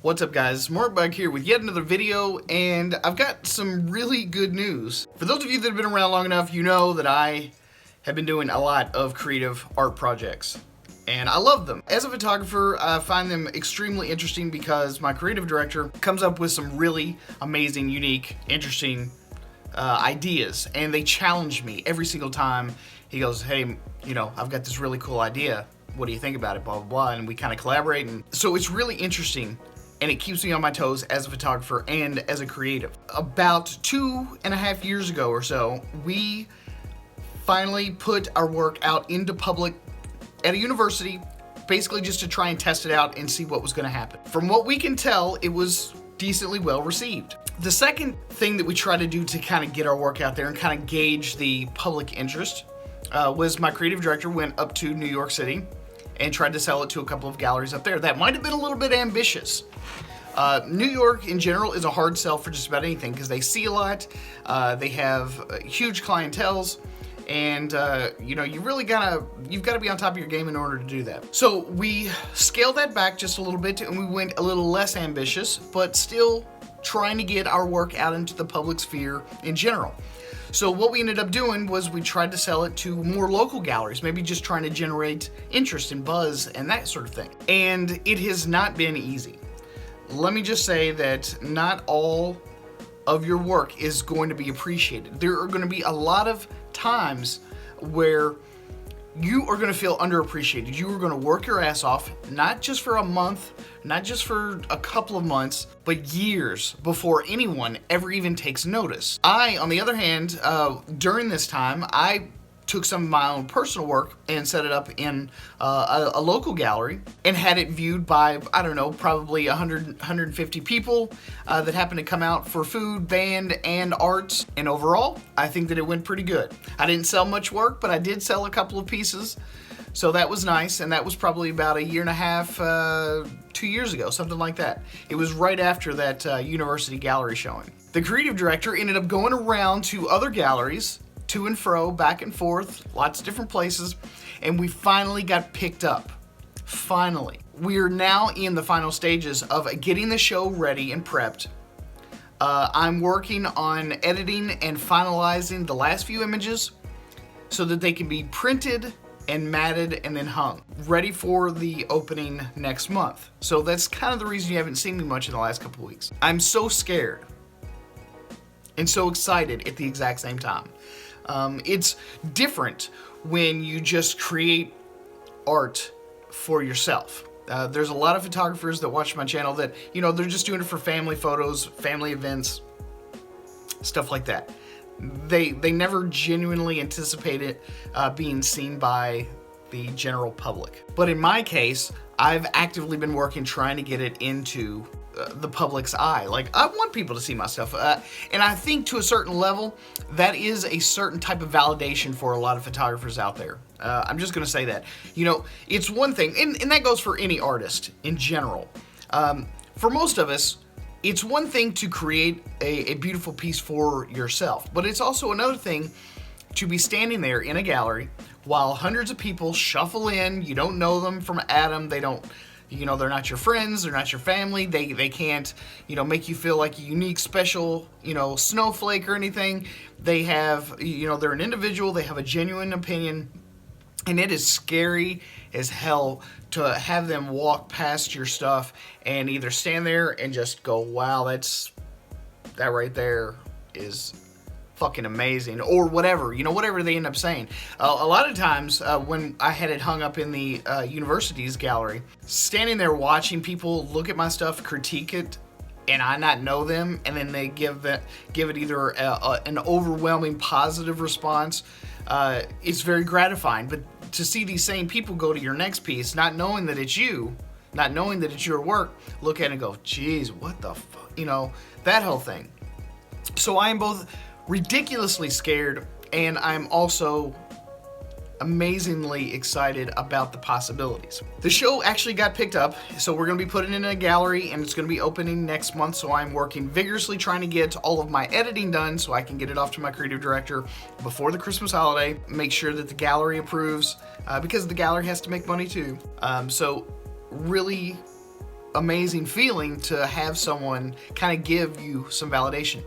What's up guys, Markbug here with yet another video, and I've got some really good news. For those of you that have been around long enough, you know that I have been doing a lot of creative art projects, and I love them. As a photographer, I find them extremely interesting because my creative director comes up with some really amazing, unique, interesting ideas, and they challenge me every single time. He goes, hey, I've got this really cool idea. What do you think about it? Blah, blah, blah. And we kind of collaborate, and so it's really interesting. And it keeps me on my toes as a photographer and as a creative. About 2.5 years ago or so, we finally put our work out into public at a university, basically just to try and test it out and see what was gonna happen. From what we can tell, it was decently well received. The second thing that we try to do to kind of get our work out there and kind of gauge the public interest was my creative director went up to New York City and tried to sell it to a couple of galleries up there. That might have been a little bit ambitious. New York in general is a hard sell for just about anything because they see a lot, they have huge clienteles, and you've got to be on top of your game in order to do that. So we scaled that back just a little bit, and we went a little less ambitious, but still trying to get our work out into the public sphere in general. So what we ended up doing was we tried to sell it to more local galleries, maybe just trying to generate interest and buzz and that sort of thing. And it has not been easy. Let me just say that not all of your work is going to be appreciated. There are going to be a lot of times where you are going to feel underappreciated. You are going to work your ass off, not just for a month, not just for a couple of months, but years before anyone ever even takes notice. I, on the other hand, during this time, I took some of my own personal work and set it up in a local gallery and had it viewed by, I don't know, probably 150 people that happened to come out for food, band, and arts. And overall, I think that it went pretty good. I didn't sell much work, but I did sell a couple of pieces. So that was nice, and that was probably about 1.5 years, 2 years ago, something like that. It was right after that university gallery showing. The creative director ended up going around to other galleries, to and fro, back and forth, lots of different places, and we finally got picked up. Finally. We are now in the final stages of getting the show ready and prepped. I'm working on editing and finalizing the last few images so that they can be printed and matted and then hung, ready for the opening next month. So that's kind of the reason you haven't seen me much in the last couple weeks. I'm so scared and so excited at the exact same time. It's different when you just create art for yourself. There's a lot of photographers that watch my channel that, they're just doing it for family photos, family events, stuff like that. They never genuinely anticipate it being seen by the general public. But in my case, I've actively been working trying to get it into the public's eye. Like, I want people to see my stuff, and I think to a certain level that is a certain type of validation for a lot of photographers out there. I'm just gonna say that, it's one thing, and that goes for any artist in general. For most of us, it's one thing to create a beautiful piece for yourself, but it's also another thing to be standing there in a gallery while hundreds of people shuffle in. You don't know them from Adam. They don't, they're not your friends, they're not your family. They can't, make you feel like a unique, special, snowflake or anything. They have, they're an individual, they have a genuine opinion, and it is scary as hell to have them walk past your stuff and either stand there and just go, wow, that right there is fucking amazing, or whatever, whatever they end up saying. A lot of times when I had it hung up in the university's gallery, standing there watching people look at my stuff, critique it, and I not know them, and then they give it either an overwhelming positive response, it's very gratifying. But to see these same people go to your next piece, not knowing that it's you, not knowing that it's your work, look at it and go, geez, what the fuck, that whole thing. So I am both ridiculously scared, and I'm also amazingly excited about the possibilities. The show actually got picked up, so we're going to be putting it in a gallery, and it's going to be opening next month, so I'm working vigorously trying to get all of my editing done so I can get it off to my creative director before the Christmas holiday, make sure that the gallery approves, because the gallery has to make money too. So really amazing feeling to have someone kind of give you some validation.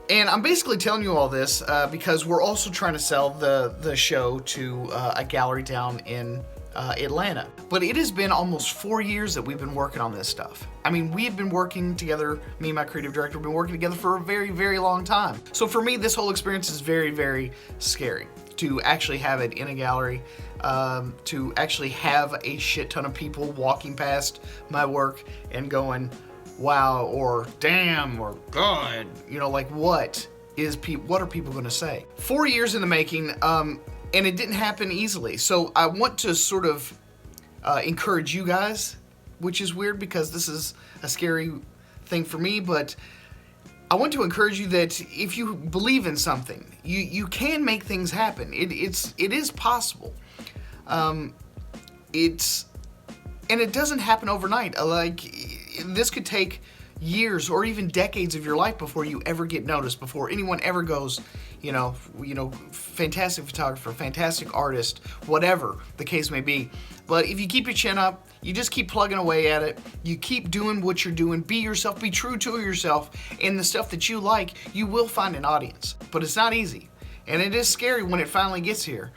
And I'm basically telling you all this because we're also trying to sell the show to a gallery down in Atlanta. But it has been almost 4 years that we've been working on this stuff. I mean, we have been working together, me and my creative director have been working together for a very, very long time. So for me, this whole experience is very, very scary. To actually have it in a gallery, to actually have a shit ton of people walking past my work and going, wow, or damn, or God, you know, like what are people going to say? 4 years in the making, and it didn't happen easily. So I want to sort of encourage you guys, which is weird because this is a scary thing for me, but I want to encourage you that if you believe in something, you can make things happen. It is possible. And it doesn't happen overnight. Like, this could take years or even decades of your life before you ever get noticed, before anyone ever goes, you know, fantastic photographer, fantastic artist, whatever the case may be. But if you keep your chin up, you just keep plugging away at it, you keep doing what you're doing, be yourself, be true to yourself, and the stuff that you like, you will find an audience. But it's not easy, and it is scary when it finally gets here.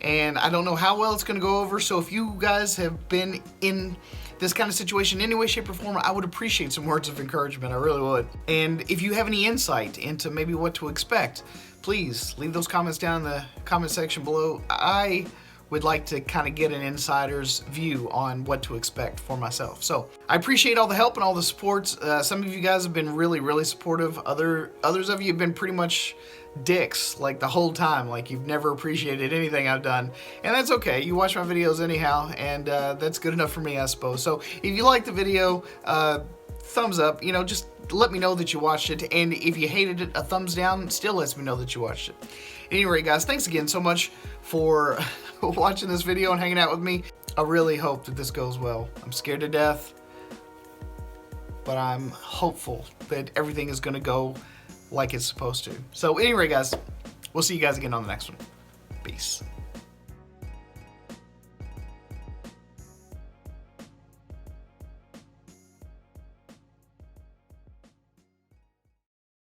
And I don't know how well it's going to go over, so if you guys have been in this kind of situation in any way, shape, or form, I would appreciate some words of encouragement. I really would. And if you have any insight into maybe what to expect, please leave those comments down in the comment section below. I would like to kind of get an insider's view on what to expect for myself. So I appreciate all the help and all the support. Some of you guys have been really, really supportive. Others of you have been pretty much dicks like the whole time, like you've never appreciated anything I've done, and that's okay. You watch my videos anyhow, and that's good enough for me, I suppose. So if you like the video, thumbs up, you know, just let me know that you watched it, and if you hated it, a thumbs down still lets me know that you watched it. Anyway, guys, thanks again so much for watching this video and hanging out with me. I really hope that this goes well. I'm scared to death, but I'm hopeful that everything is going to go like it's supposed to. So anyway, guys, we'll see you guys again on the next one. Peace.